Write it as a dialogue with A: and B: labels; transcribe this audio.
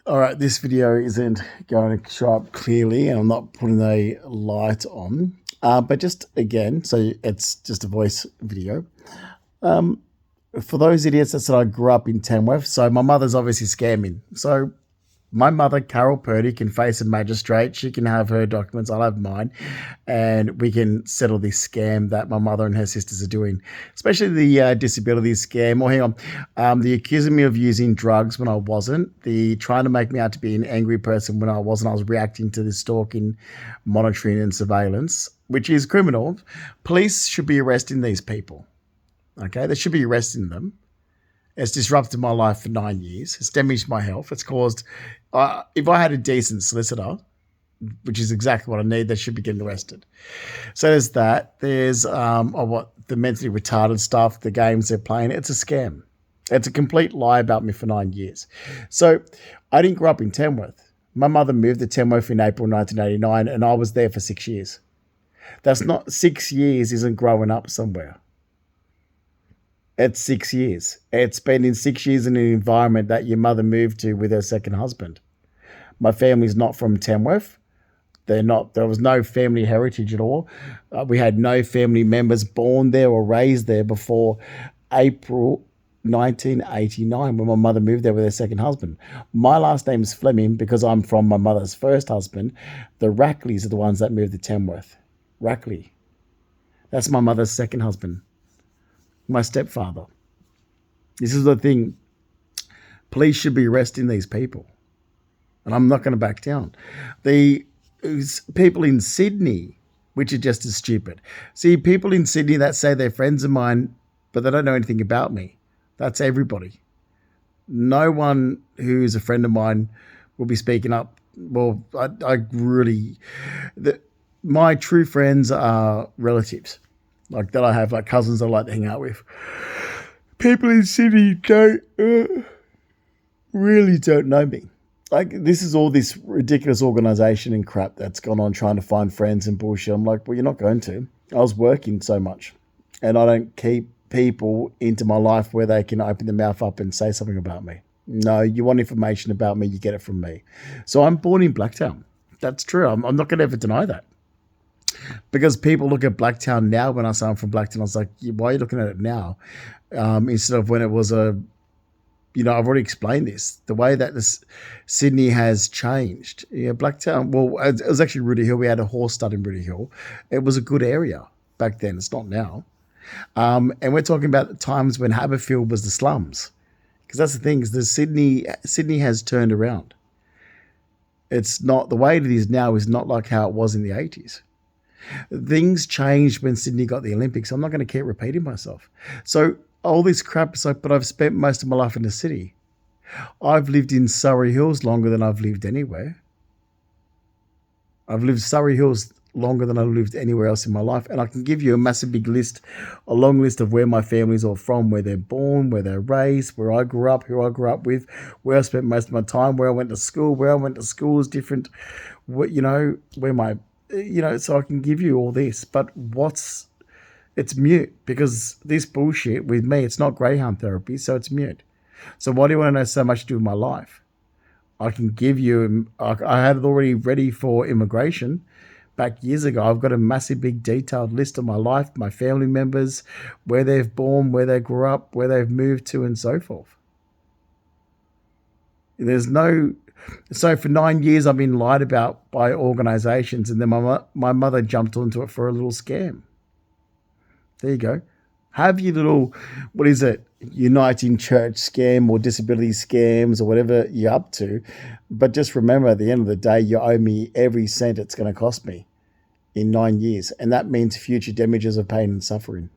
A: All right, this video isn't going to show up clearly, and I'm not putting a light on. But just again, so it's just a voice video. Um, for those idiots that said I grew up in Tamworth, so my mother's obviously scamming. So my mother, Carol Purdy, can face a magistrate. She can have her documents. I'll have mine. And we can settle this scam that my mother and her sisters are doing, especially the disability scam. Oh, hang on. The accusing me of using drugs when I wasn't. The trying to make me out to be an angry person when I wasn't. I was reacting to the stalking, monitoring, and surveillance, which is criminal. Police should be arresting these people. Okay? They should be arresting them. It's disrupted my life for 9 years. It's damaged my health. It's caused, if I had a decent solicitor, which is exactly what I need, they should be getting arrested. So there's that. There's the mentally retarded stuff, the games they're playing. It's a scam. It's a complete lie about me for 9 years. So I didn't grow up in Tamworth. My mother moved to Tamworth in April 1989, and I was there for 6 years. That's not 6 years isn't growing up somewhere. It's 6 years. It's spending 6 years in an environment that your mother moved to with her second husband. My family's not from Tamworth. They're not. There was no family heritage at all. We had no family members born there or raised there before April 1989 when my mother moved there with her second husband. My last name is Fleming because I'm from my mother's first husband. The Rackleys are the ones that moved to Tamworth. Rackley. That's my mother's second husband. My stepfather. This is the thing. Police should be arresting these people. And I'm not going to back down. The people in Sydney, which are just as stupid. See, people in Sydney that say they're friends of mine, but they don't know anything about me. That's everybody. No one who's a friend of mine will be speaking up. Well, I really... my true friends are relatives. Like that I have, like cousins I like to hang out with. People in Sydney really don't know me. Like this is all this ridiculous organisation and crap that's gone on trying to find friends and bullshit. I'm like, well, you're not going to. I was working so much, and I don't keep people into my life where they can open their mouth up and say something about me. No, you want information about me, you get it from me. So I'm born in Blacktown. That's true. I'm not going to ever deny that. Because people look at Blacktown now when I say I'm from Blacktown. I was like, why are you looking at it now? Instead of when it was I've already explained this. The way that Sydney has changed. Yeah, Blacktown, well, it was actually Rooty Hill. We had a horse stud in Rooty Hill. It was a good area back then. It's not now. And we're talking about the times when Haberfield was the slums. Because that's the thing, is Sydney has turned around. It's not, the way it is now is not like how it was in the 80s. Things changed when Sydney got the Olympics. I'm not going to keep repeating myself. So all this crap is like, but I've spent most of my life in the city. I've lived in Surrey Hills longer than I've lived anywhere. I've lived Surrey Hills longer than I've lived anywhere else in my life. And I can give you a massive big list, a long list of where my family's all from, where they're born, where they're raised, where I grew up, who I grew up with, where I spent most of my time, where I went to school, is different, where my... so I can give you all this, but it's mute because this bullshit with me, it's not Greyhound therapy, so it's mute. So why do you want to know so much to do with my life? I can give you, I had it already ready for immigration back years ago. I've got a massive, big, detailed list of my life, my family members, where they've born, where they grew up, where they've moved to, and so forth. So for 9 years, I've been lied about by organisations, and then my mother jumped onto it for a little scam. There you go. Have your little, what is it, Uniting Church scam or disability scams or whatever you're up to. But just remember, at the end of the day, you owe me every cent it's going to cost me in 9 years. And that means future damages of pain and suffering.